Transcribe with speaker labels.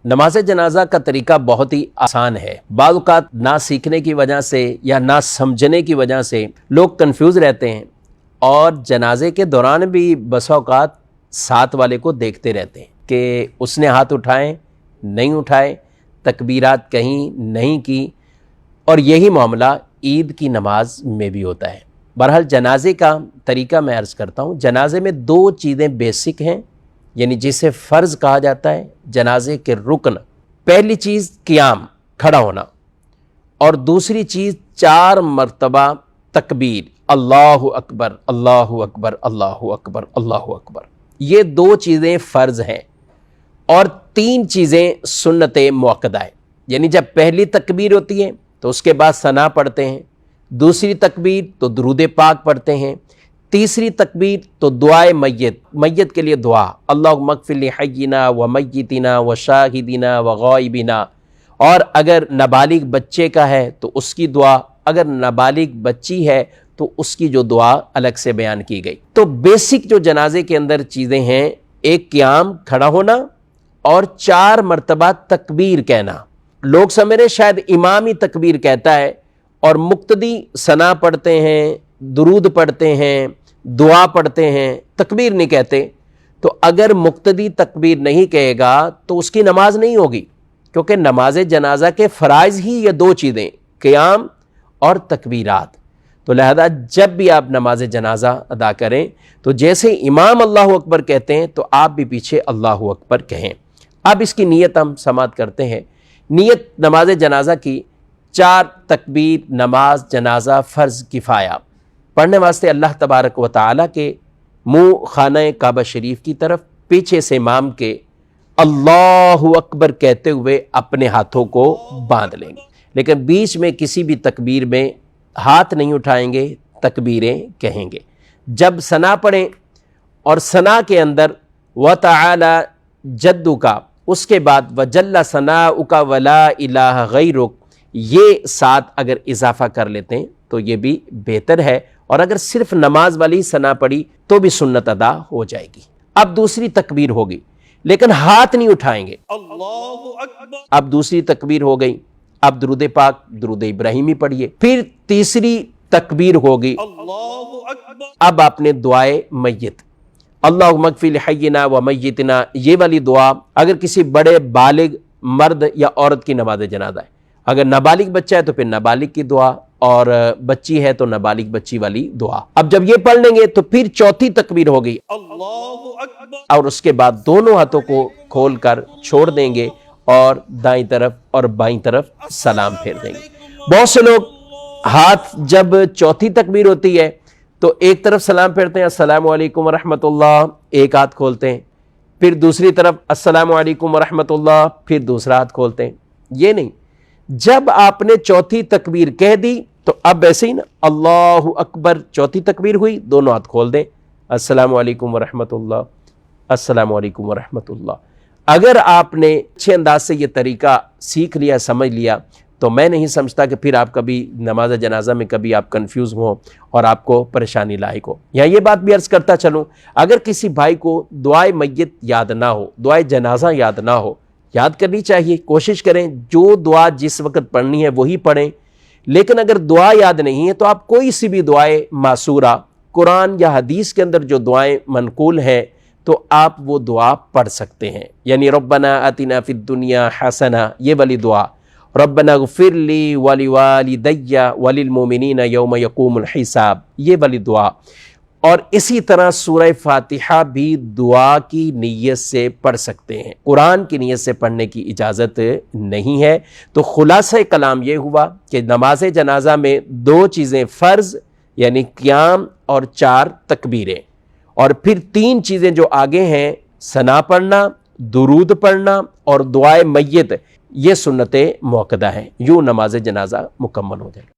Speaker 1: نماز جنازہ کا طریقہ بہت ہی آسان ہے۔ بعض اوقات نہ سیکھنے کی وجہ سے یا نہ سمجھنے کی وجہ سے لوگ کنفیوز رہتے ہیں اور جنازے کے دوران بھی بسا اوقات ساتھ والے کو دیکھتے رہتے ہیں کہ اس نے ہاتھ اٹھائے نہیں اٹھائے، تکبیرات کہیں نہیں کی، اور یہی معاملہ عید کی نماز میں بھی ہوتا ہے۔ بہرحال جنازے کا طریقہ میں عرض کرتا ہوں۔ جنازے میں دو چیزیں بیسک ہیں، یعنی جسے فرض کہا جاتا ہے، جنازے کے رکن۔ پہلی چیز قیام، کھڑا ہونا، اور دوسری چیز 4 مرتبہ تکبیر، اللہ اکبر اللہ اکبر اللہ اکبر اللہ اکبر۔ یہ 2 چیزیں فرض ہیں، اور 3 چیزیں سنت مؤکدہ ہے۔ یعنی جب پہلی تکبیر ہوتی ہے تو اس کے بعد ثنا پڑھتے ہیں، دوسری تکبیر تو درود پاک پڑھتے ہیں، تیسری تکبیر تو دعائے میت کے لیے دعا، اللہم اغفر لحینا و میتنا و شاہدنا و غائبنا، اور اگر نابالغ بچے کا ہے تو اس کی دعا، اگر نابالغ بچی ہے تو اس کی جو دعا الگ سے بیان کی گئی۔ تو بیسک جو جنازے کے اندر چیزیں ہیں، ایک قیام، کھڑا ہونا، اور 4 مرتبہ تکبیر کہنا۔ لوگ سمجھ رہے شاید امام ہی تکبیر کہتا ہے اور مقتدی ثنا پڑھتے ہیں، درود پڑھتے ہیں، دعا پڑھتے ہیں، تکبیر نہیں کہتے۔ تو اگر مقتدی تکبیر نہیں کہے گا تو اس کی نماز نہیں ہوگی، کیونکہ نماز جنازہ کے فرائض ہی یہ 2 چیزیں، قیام اور تکبیرات۔ تو لہذا جب بھی آپ نماز جنازہ ادا کریں تو جیسے امام اللہ اکبر کہتے ہیں تو آپ بھی پیچھے اللہ اکبر کہیں۔ اب اس کی نیت ہم سماعت کرتے ہیں۔ نیت نماز جنازہ کی 4 تکبیر نماز جنازہ فرض کفایہ پڑھنے واسطے اللہ تبارک و تعالیٰ کے منہ خانہ کعبہ شریف کی طرف پیچھے سے امام کے اللہ اکبر کہتے ہوئے اپنے ہاتھوں کو باندھ لیں گے، لیکن بیچ میں کسی بھی تکبیر میں ہاتھ نہیں اٹھائیں گے، تکبیریں کہیں گے۔ جب ثنا پڑھیں اور ثنا کے اندر وَتَعَالَى جَدُّكَ، اس کے بعد وَجَلَّ ثَنَاؤُكَ وَلَا إِلَٰهَ غَيْرُكَ، یہ ساتھ اگر اضافہ کر لیتے ہیں تو یہ بھی بہتر ہے، اور اگر صرف نماز والی ثنا پڑھی تو بھی سنت ادا ہو جائے گی۔ اب دوسری تکبیر ہوگی لیکن ہاتھ نہیں اٹھائیں گے، اللہ اکبر۔ اب دوسری تکبیر ہو گئی، اب درود پاک، درود ابراہیمی پڑھیے۔ پھر تیسری تکبیر ہوگی، اللہ اکبر۔ اب آپ نے دعائے میت، اللہم اغفر لحینا و میتنا، یہ والی دعا اگر کسی بڑے بالغ مرد یا عورت کی نماز جنازہ ہے، اگر نابالغ بچہ ہے تو پھر نابالغ کی دعا، اور بچی ہے تو نابالغ بچی والی دعا۔ اب جب یہ پڑھ لیں گے تو پھر چوتھی تکبیر ہوگی، اللہ اکبر، اور اس کے بعد دونوں ہاتھوں کو کھول کر چھوڑ دیں گے اور دائیں طرف اور بائیں طرف سلام پھیر دیں گے۔ بہت سے لوگ ہاتھ جب چوتھی تکبیر ہوتی ہے تو ایک طرف سلام پھیرتے ہیں، السلام علیکم ورحمۃ اللہ، ایک ہاتھ کھولتے ہیں، پھر دوسری طرف السلام علیکم ورحمۃ اللہ، پھر دوسرا ہاتھ کھولتے ہیں۔ یہ نہیں، جب آپ نے چوتھی تکبیر کہہ دی تو اب ایسے ہی نا، اللہ اکبر، چوتھی تکبیر ہوئی، دونوں ہاتھ کھول دیں، السلام علیکم ورحمۃ اللہ، السلام علیکم ورحمۃ اللہ۔ اگر آپ نے اچھے انداز سے یہ طریقہ سیکھ لیا، سمجھ لیا، تو میں نہیں سمجھتا کہ پھر آپ کبھی نماز جنازہ میں کبھی آپ کنفیوز ہوں اور آپ کو پریشانی لاحق ہو۔ یہاں یہ بات بھی عرض کرتا چلوں، اگر کسی بھائی کو دعائے میت یاد نہ ہو، دعائے جنازہ یاد نہ ہو، یاد کرنی چاہیے، کوشش کریں جو دعا جس وقت پڑھنی ہے وہی پڑھیں۔ لیکن اگر دعا یاد نہیں ہے تو آپ کوئی سی بھی دعائے معصورہ، قرآن یا حدیث کے اندر جو دعائیں منقول ہیں تو آپ وہ دعا پڑھ سکتے ہیں۔ یعنی ربنا آتنا فی الدنیا حسنہ، یہ والی دعا، ربنا اغفر لی ولوالدی وللمؤمنین یوم یقوم الحساب، یہ والی دعا۔ اور اسی طرح سورہ فاتحہ بھی دعا کی نیت سے پڑھ سکتے ہیں، قرآن کی نیت سے پڑھنے کی اجازت نہیں ہے۔ تو خلاصہ کلام یہ ہوا کہ نماز جنازہ میں 2 چیزیں فرض، یعنی قیام اور 4 تکبیریں، اور پھر 3 چیزیں جو آگے ہیں، ثنا پڑھنا، درود پڑھنا اور دعائے میت، یہ سنت مؤکدہ ہیں۔ یوں نماز جنازہ مکمل ہو جائے۔